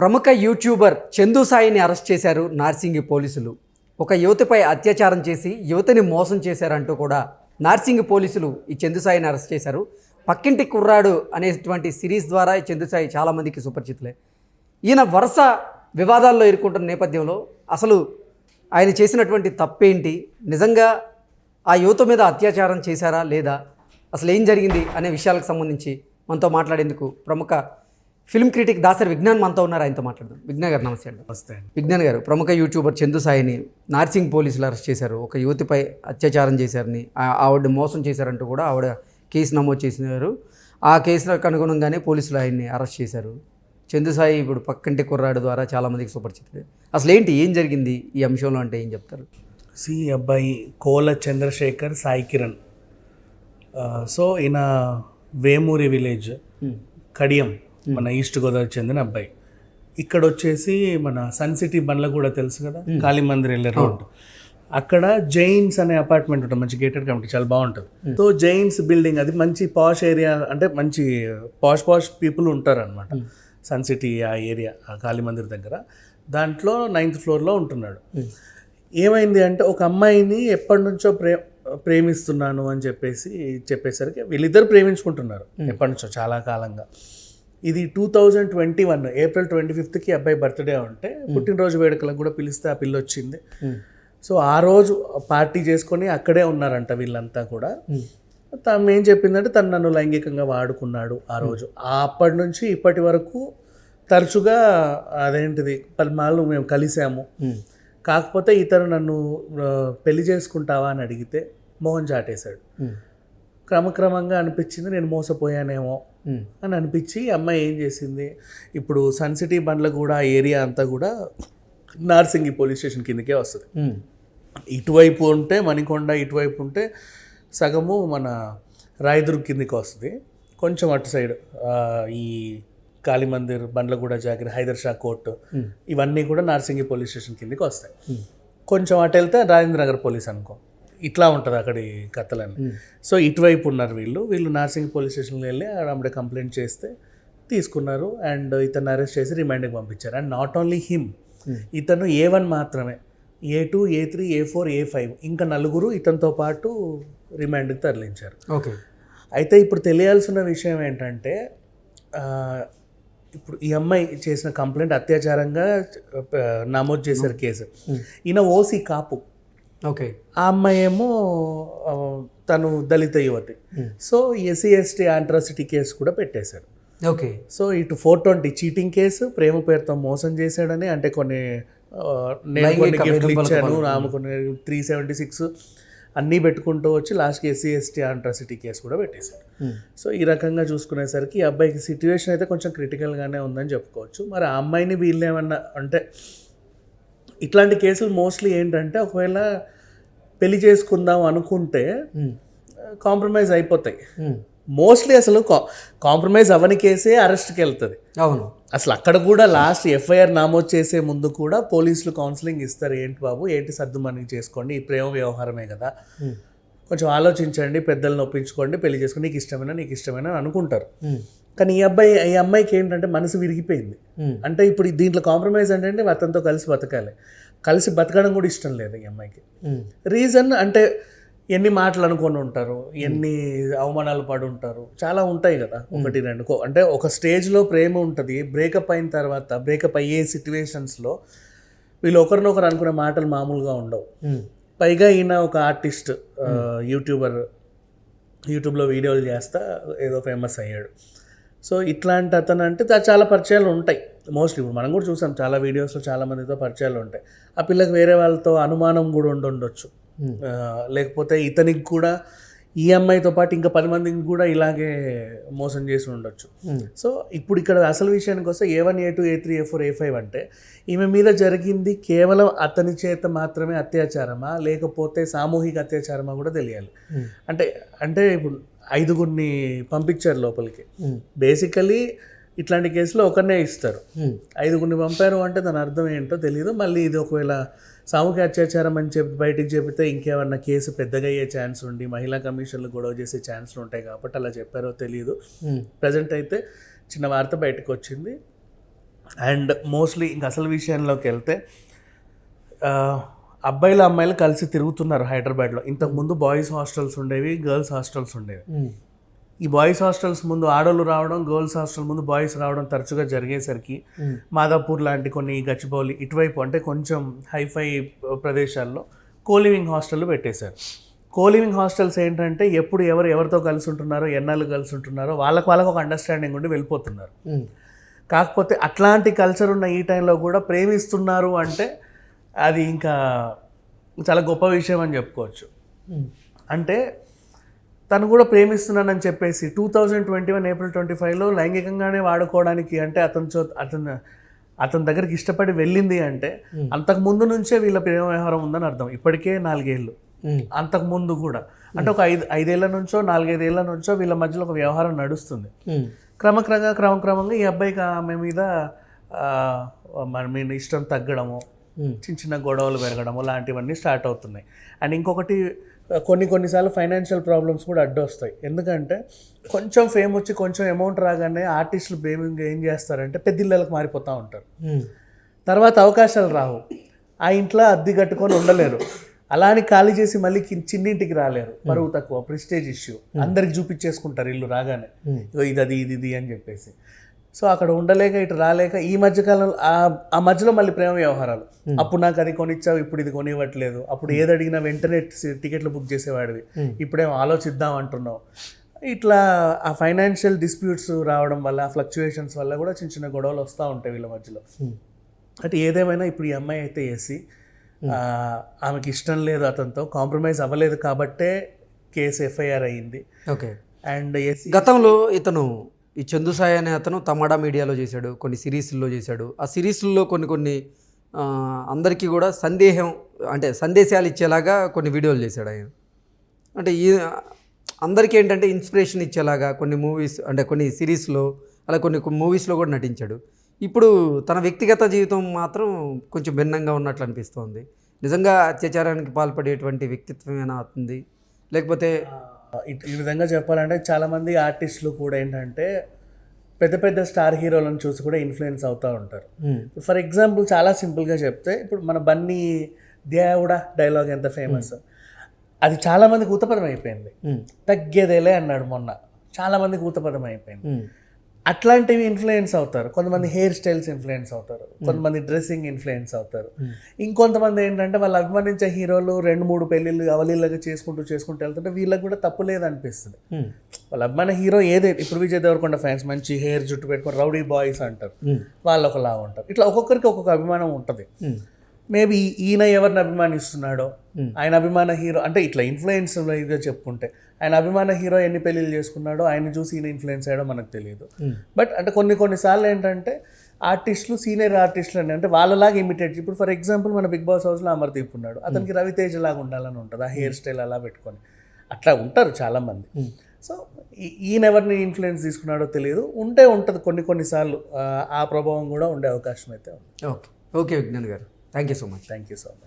ప్రముఖ యూట్యూబర్ చందు సాయిని అరెస్ట్ చేశారు నార్సింగి పోలీసులు. ఒక యువతిపై అత్యాచారం చేసి యువతిని మోసం చేశారంటూ కూడా నార్సింగి పోలీసులు ఈ చందు సాయిని అరెస్ట్ చేశారు. పక్కింటి కుర్రాడు అనేటువంటి సిరీస్ ద్వారా ఈ చందు సాయి చాలామందికి సుపరిచితులే. ఈయన వరుస వివాదాల్లో ఇరుక్కుంటున్న నేపథ్యంలో అసలు ఆయన చేసినటువంటి తప్పేంటి, నిజంగా ఆ యువత మీద అత్యాచారం చేశారా లేదా, అసలు ఏం జరిగింది అనే విషయాలకు సంబంధించి మనతో మాట్లాడేందుకు ప్రముఖ ఫిల్మ్ క్రిటిక్ దాసరి విజ్ఞాన్ మనతో ఉన్నారు. ఆయనతో మాట్లాడదాం. విజ్ఞాన్ గారు నమస్తే అండి. నమస్తే అండి. విజ్ఞాన్ గారు, ప్రముఖ యూట్యూబర్ చందు సాయిని నార్సింగ్ పోలీసులు అరెస్ట్ చేశారు. ఒక యువతిపై అత్యాచారం చేశారని, ఆవిడ మోసం చేశారంటూ కూడా ఆవిడ కేసు నమోదు చేసినారు. ఆ కేసులకు అనుగుణంగానే పోలీసులు ఆయన్ని అరెస్ట్ చేశారు. చందు సాయి ఇప్పుడు పక్కంటి కుర్రాడు ద్వారా చాలామందికి సుపరిచితుడే. అసలు ఏంటి, ఏం జరిగింది ఈ అంశంలో అంటే ఏం చెప్తారు? అబ్బాయి కోల చంద్రశేఖర్ సాయి కిరణ్. సో ఈయన వేమూరి విలేజ్ కడియం, మన ఈస్ట్ గోదావరి చెందిన అబ్బాయి. ఇక్కడ వచ్చేసి మన సన్ సిటీ బండ్ల కూడా తెలుసు కదా, కాళీ మందిర్ వెళ్ళే రోడ్, అక్కడ జైన్స్ అనే అపార్ట్మెంట్ ఉంటుంది, మంచి గేటెడ్ కమిటీ, చాలా బాగుంటుంది. సో జైన్స్ బిల్డింగ్, అది మంచి పాష్ ఏరియా, అంటే మంచి పాష్ పీపుల్ ఉంటారు అనమాట. సన్ సిటీ ఆ ఏరియా, ఆ కాళీ మందిర్ దగ్గర, దాంట్లో 9th ఫ్లోర్లో ఉంటున్నాడు. ఏమైంది అంటే, ఒక అమ్మాయిని ఎప్పటి నుంచో ప్రేమిస్తున్నాను అని చెప్పేసరికి వీళ్ళిద్దరు ప్రేమించుకుంటున్నారు ఎప్పటి నుంచో, చాలా కాలంగా. ఇది 2021 ఏప్రిల్ 25కి అబ్బాయి బర్త్డే ఉంటే పుట్టినరోజు వేడుకలకు కూడా పిలిస్తే ఆ పిల్ల వచ్చింది. సో ఆ రోజు పార్టీ చేసుకొని అక్కడే ఉన్నారంట వీళ్ళంతా కూడా. తను ఏం చెప్పిందంటే, తను నన్ను లైంగికంగా వాడుకున్నాడు ఆ రోజు. అప్పటి నుంచి ఇప్పటి వరకు తరచుగా అదేంటిది 10 మేము కలిసాము. కాకపోతే ఇతను నన్ను పెళ్లి చేసుకుంటావా అని అడిగితే మోహన్ చాటేశాడు. క్రమక్రమంగా అనిపించింది నేను మోసపోయానేమో అని అనిపించి అమ్మాయి ఏం చేసింది, ఇప్పుడు సన్ సిటీ బండ్ల కూడా ఏరియా అంతా కూడా నార్సింగి పోలీస్ స్టేషన్ కిందకే వస్తుంది. ఇటువైపు ఉంటే మణికొండ, ఇటువైపు ఉంటే సగము మన రాయదుర్గ్ కిందకి వస్తుంది. కొంచెం అటు సైడ్ ఈ కాళీమందిర్, బండ్లగూడ జాగిర్, హైదర్ షా కోర్టు, ఇవన్నీ కూడా నార్సింగి పోలీస్ స్టేషన్ కిందకి వస్తాయి. కొంచెం అటు వెళ్తే రాజేంద్ర నగర్ పోలీస్ అనుకో, ఇట్లా ఉంటుంది అక్కడి కథలన్నీ. సో ఇటువైపు ఉన్నారు వీళ్ళు నార్సింగి పోలీస్ స్టేషన్కి వెళ్ళి అప్పుడే కంప్లైంట్ చేస్తే తీసుకున్నారు. అండ్ ఇతను అరెస్ట్ చేసి రిమాండ్కి పంపించారు. అండ్ నాట్ ఓన్లీ హిమ్, ఇతను A1 మాత్రమే, A2, A3, A4, A5 ఇంకా 4 ఇతనితో పాటు రిమాండ్కి తరలించారు. ఓకే. అయితే ఇప్పుడు తెలియాల్సిన విషయం ఏంటంటే, ఇప్పుడు ఈ అమ్మాయి చేసిన కంప్లైంట్ అత్యాచారంగా నమోదు చేశారు కేసు. ఈయన ఓసీ కాపు. ఓకే. ఆ అమ్మాయి ఏమో తను దళిత యువతి. So SC ST atrocity case కూడా పెట్టేశారు. ఓకే. సో ఇటు 420 చీటింగ్ కేసు, ప్రేమ పేరుతో మోసం చేశాడని, అంటే నేను కొన్ని గిఫ్ట్లు ఇచ్చాను, ఆమె కొన్ని 376 అన్నీ పెట్టుకుంటూ వచ్చి లాస్ట్కి SC ST అట్రాసిటీ కేసు కూడా పెట్టేశారు. సో ఈ రకంగా చూసుకునేసరికి ఈ అబ్బాయికి సిట్యువేషన్ అయితే కొంచెం క్రిటికల్గానే ఉందని చెప్పుకోవచ్చు. మరి ఆ అమ్మాయిని వీళ్ళు ఏమన్నా అంటే, ఇట్లాంటి కేసులు మోస్ట్లీ ఏంటంటే, ఒకవేళ పెళ్లి చేసుకుందాం అనుకుంటే కాంప్రమైజ్ అయిపోతాయి. మోస్ట్లీ అసలు కాంప్రమైజ్ అవ్వని కేసే అరెస్ట్కి వెళ్తుంది. అవును. అసలు అక్కడ కూడా లాస్ట్ FIR నమోదు చేసే ముందు కూడా పోలీసులు కౌన్సిలింగ్ ఇస్తారు. ఏంటి బాబు, ఏంటి సర్దుమణి చేసుకోండి, ఈ ప్రేమ వ్యవహారమే కదా, కొంచెం ఆలోచించండి, పెద్దలను ఒప్పించుకోండి, పెళ్లి చేసుకోండి, నీకు ఇష్టమైన అనుకుంటారు. కానీ ఈ అమ్మాయికి ఏంటంటే మనసు విరిగిపోయింది. అంటే ఇప్పుడు దీంట్లో కాంప్రమైజ్ అంటే అతనితో కలిసి బతకాలి, కలిసి బతకడం కూడా ఇష్టం లేదు ఈ అమ్మాయికి. రీజన్ అంటే, ఎన్ని మాటలు అనుకొని ఉంటారు, ఎన్ని అవమానాలు పడి ఉంటారు, చాలా ఉంటాయి కదా, 1, 2. అంటే ఒక స్టేజ్లో ప్రేమ ఉంటుంది, బ్రేకప్ అయిన తర్వాత, బ్రేకప్ అయ్యే సిచ్యువేషన్స్లో వీళ్ళు ఒకరినొకరు అనుకునే మాటలు మామూలుగా ఉండవు. పైగా ఈయన ఒక ఆర్టిస్ట్, యూట్యూబ్లో వీడియోలు చేస్తా ఏదో ఫేమస్ అయ్యాడు. సో ఇట్లాంటి అతను అంటే చాలా పరిచయాలు ఉంటాయి మోస్ట్లీ. ఇప్పుడు మనం కూడా చూసాం చాలా వీడియోస్లో, చాలా మందితో పరిచయాలు ఉంటాయి. ఆ పిల్లకి వేరే వాళ్ళతో అనుమానం కూడా ఉండొచ్చు. లేకపోతే ఇతనికి కూడా ఈ అమ్మాయితో పాటు ఇంకా 10 మందికి కూడా ఇలాగే మోసం చేసి ఉండొచ్చు. సో ఇప్పుడు ఇక్కడ అసలు విషయానికి వస్తే A1, A2, A3, A4, A5 అంటే ఈమె మీద జరిగింది కేవలం అతని చేత మాత్రమే అత్యాచారమా, లేకపోతే సామూహిక అత్యాచారమా కూడా తెలియాలి. అంటే ఇప్పుడు 5గురిని పంపించారు లోపలికి. బేసికలీ ఇట్లాంటి కేసులో ఒకరినే ఇస్తారు. 5గురిని పంపారు అంటే దాని అర్థం ఏంటో తెలియదు. మళ్ళీ ఇది ఒకవేళ సామూహిక అత్యాచారం అని చెప్పి బయటికి చెబితే ఇంకేమన్నా కేసు పెద్దగా అయ్యే ఛాన్స్ ఉండి మహిళా కమిషన్లు గొడవ చేసే ఛాన్స్లు ఉంటాయి కాబట్టి అలా చెప్పారో తెలియదు. ప్రజెంట్ అయితే చిన్న వార్త బయటకు వచ్చింది. అండ్ మోస్ట్లీ ఇంక అసలు విషయంలోకి వెళ్తే అబ్బాయిలు అమ్మాయిలు కలిసి తిరుగుతున్నారు హైదరాబాద్లో. ఇంతకుముందు బాయ్స్ హాస్టల్స్ ఉండేవి, గర్ల్స్ హాస్టల్స్ ఉండేవి. ఈ బాయ్స్ హాస్టల్స్ ముందు ఆడోళ్ళు రావడం, గర్ల్స్ హాస్టల్ ముందు బాయ్స్ రావడం తరచుగా జరిగేసరికి మాదాపూర్ లాంటి కొన్ని, గచ్చిబౌలి ఇటువైపు అంటే కొంచెం హైఫై ప్రదేశాల్లో కోలివింగ్ హాస్టళ్ళు పెట్టేశారు. కోలివింగ్ హాస్టల్స్ ఏంటంటే ఎప్పుడు ఎవరితో కలిసి ఉంటున్నారో, ఎన్నాళ్ళు కలిసి ఉంటున్నారో వాళ్ళకి ఒక అండర్స్టాండింగ్ ఉండి వెళ్ళిపోతున్నారు. కాకపోతే అట్లాంటి కల్చర్ ఉన్న ఈ టైంలో కూడా ప్రేమిస్తున్నారు అంటే అది ఇంకా చాలా గొప్ప విషయం అని చెప్పుకోవచ్చు. అంటే తను కూడా ప్రేమిస్తున్నానని చెప్పేసి 2021 ఏప్రిల్ 25లో లైంగికంగానే వాడుకోవడానికి అంటే అతని దగ్గరికి ఇష్టపడి వెళ్ళింది అంటే అంతకు ముందు నుంచే వీళ్ళ ప్రేమ వ్యవహారం ఉందని అర్థం. ఇప్పటికే 4 ఏళ్ళు, అంతకు ముందు కూడా అంటే ఒక 5 ఏళ్ల నుంచో 4-5 ఏళ్ల నుంచో వీళ్ళ మధ్యలో ఒక వ్యవహారం నడుస్తుంది. క్రమక్రమంగా ఈ అబ్బాయికి ఆమె మీద మీ ఇష్టం తగ్గడము, చిన్న గొడవలు పెరగడము లాంటివన్నీ స్టార్ట్ అవుతున్నాయి. అండ్ ఇంకొకటి కొన్నిసార్లు ఫైనాన్షియల్ ప్రాబ్లమ్స్ కూడా అడ్డొస్తాయి. ఎందుకంటే కొంచెం ఫేమ్ వచ్చి కొంచెం అమౌంట్ రాగానే ఆర్టిస్టులు ఏం చేస్తారంటే పెద్దిళ్ళకి మారిపోతూ ఉంటారు. తర్వాత అవకాశాలు రావు, ఆ ఇంట్లో అద్దె కట్టుకొని ఉండలేరు, అలా అని ఖాళీ చేసి మళ్ళీ చిన్నింటికి రాలేరు, పరువు తక్కువ, ప్రెస్టేజ్ ఇష్యూ, అందరికి చూపించేసుకుంటారు ఇల్లు రాగానే ఇది అని చెప్పేసి. సో అక్కడ ఉండలేక ఇటు రాలేక ఈ మధ్యకాలంలో ఆ మధ్యలో మళ్ళీ ప్రేమ వ్యవహారాలు. అప్పుడు నాకు అది కొనిచ్చావు, ఇప్పుడు ఇది కొనివ్వట్లేదు, అప్పుడు ఏది అడిగినా వెంటనే టికెట్లు బుక్ చేసేవాడివి, ఇప్పుడేమో ఆలోచిద్దాం అంటున్నావు. ఇట్లా ఆ ఫైనాన్షియల్ డిస్ప్యూట్స్ రావడం వల్ల, ఆ ఫ్లక్చుయేషన్స్ వల్ల కూడా చిన్న గొడవలు వస్తూ ఉంటాయి వీళ్ళ మధ్యలో. అంటే ఏదేమైనా ఇప్పుడు ఈ అమ్మాయి అయితే ఎస్సీ, ఆమెకి ఇష్టం లేదు, అతనితో కాంప్రమైజ్ అవ్వలేదు కాబట్టే కేసు ఎఫ్ఐఆర్ అయ్యింది. ఓకే. అండ్ గతంలో ఇతను ఈ చందు సాయి అనే అతను తమాడా మీడియాలో చేశాడు, కొన్ని సిరీస్ల్లో చేశాడు. ఆ సిరీస్ల్లో కొన్ని అందరికీ కూడా సందేశాలు ఇచ్చేలాగా కొన్ని వీడియోలు చేశాడు ఆయన. అంటే అందరికీ ఏంటంటే ఇన్స్పిరేషన్ ఇచ్చేలాగా కొన్ని మూవీస్ అంటే కొన్ని సిరీస్లో అలా కొన్ని మూవీస్లో కూడా నటించాడు. ఇప్పుడు తన వ్యక్తిగత జీవితం మాత్రం కొంచెం భిన్నంగా ఉన్నట్లు అనిపిస్తోంది. నిజంగా అత్యాచారానికి పాల్పడేటువంటి వ్యక్తిత్వమేనా అవుతుంది, లేకపోతే ఈ విధంగా చెప్పాలంటే చాలామంది ఆర్టిస్టులు కూడా ఏంటంటే పెద్ద స్టార్ హీరోలను చూసి కూడా ఇన్ఫ్లుయెన్స్ అవుతూ ఉంటారు. ఫర్ ఎగ్జాంపుల్ చాలా సింపుల్గా చెప్తే ఇప్పుడు మన బన్నీ దేవుడా డైలాగ్ ఎంత ఫేమస్, అది చాలామందికి ఊతపదం అయిపోయింది. తగ్గేదేలే అన్నాడు మొన్న, చాలామందికి ఊతపదం అయిపోయింది. అట్లాంటివి ఇన్ఫ్లుయెన్స్ అవుతారు. కొంతమంది హెయిర్ స్టైల్స్ ఇన్ఫ్లుయెన్స్ అవుతారు, కొంతమంది డ్రెస్సింగ్ ఇన్ఫ్లుయెన్స్ అవుతారు. ఇంకొంతమంది ఏంటంటే వాళ్ళు అభిమానించే హీరోలు 2-3 పెళ్ళిళ్ళు అవలీలగా చేసుకుంటూ వెళ్తుంటే వీళ్ళకి కూడా తప్పు లేదనిపిస్తుంది. వాళ్ళ అభిమాన హీరో ఏదైతే ఇప్పుడు విజయ్ దేవరకొండ ఫ్యాన్స్ మంచి హెయిర్ జుట్టు పెట్టుకొని రౌడీ బాయ్స్ అంటారు, వాళ్ళు ఒకలా ఉంటారు. ఇట్లా ఒక్కొక్కరికి ఒక్కొక్క అభిమానం ఉంటుంది. మేబీ ఈయన ఎవరిని అభిమానిస్తున్నాడో, ఆయన అభిమాన హీరో అంటే ఇట్లా ఇన్ఫ్లుయెన్స్ ఇదిగా చెప్పుకుంటే ఆయన అభిమాన హీరో ఎన్ని పెళ్ళిళ్ళు చేసుకున్నాడో, ఆయన చూసి ఈయన ఇన్ఫ్లుయెన్స్ అయ్యాడో మనకు తెలియదు. బట్ అంటే కొన్నిసార్లు ఏంటంటే ఆర్టిస్టులు సీనియర్ ఆర్టిస్టులు అంటే వాళ్ళలాగా ఇమిటేట్. ఇప్పుడు ఫర్ ఎగ్జాంపుల్ మన బిగ్ బాస్ హౌస్లో అమర్దీప్ ఉన్నాడు, అతనికి రవితేజ లాగా ఉండాలని ఉంటుంది, ఆ హెయిర్ స్టైల్ అలా పెట్టుకొని అట్లా ఉంటారు చాలామంది. సో ఈయన ఎవరిని ఇన్ఫ్లుయెన్స్ తీసుకున్నాడో తెలియదు, ఉంటుంది కొన్నిసార్లు ఆ ప్రభావం కూడా ఉండే అవకాశం అయితే ఉంది. ఓకే విజ్ఞాన్ గారు, థ్యాంక్ యూ సో మచ్.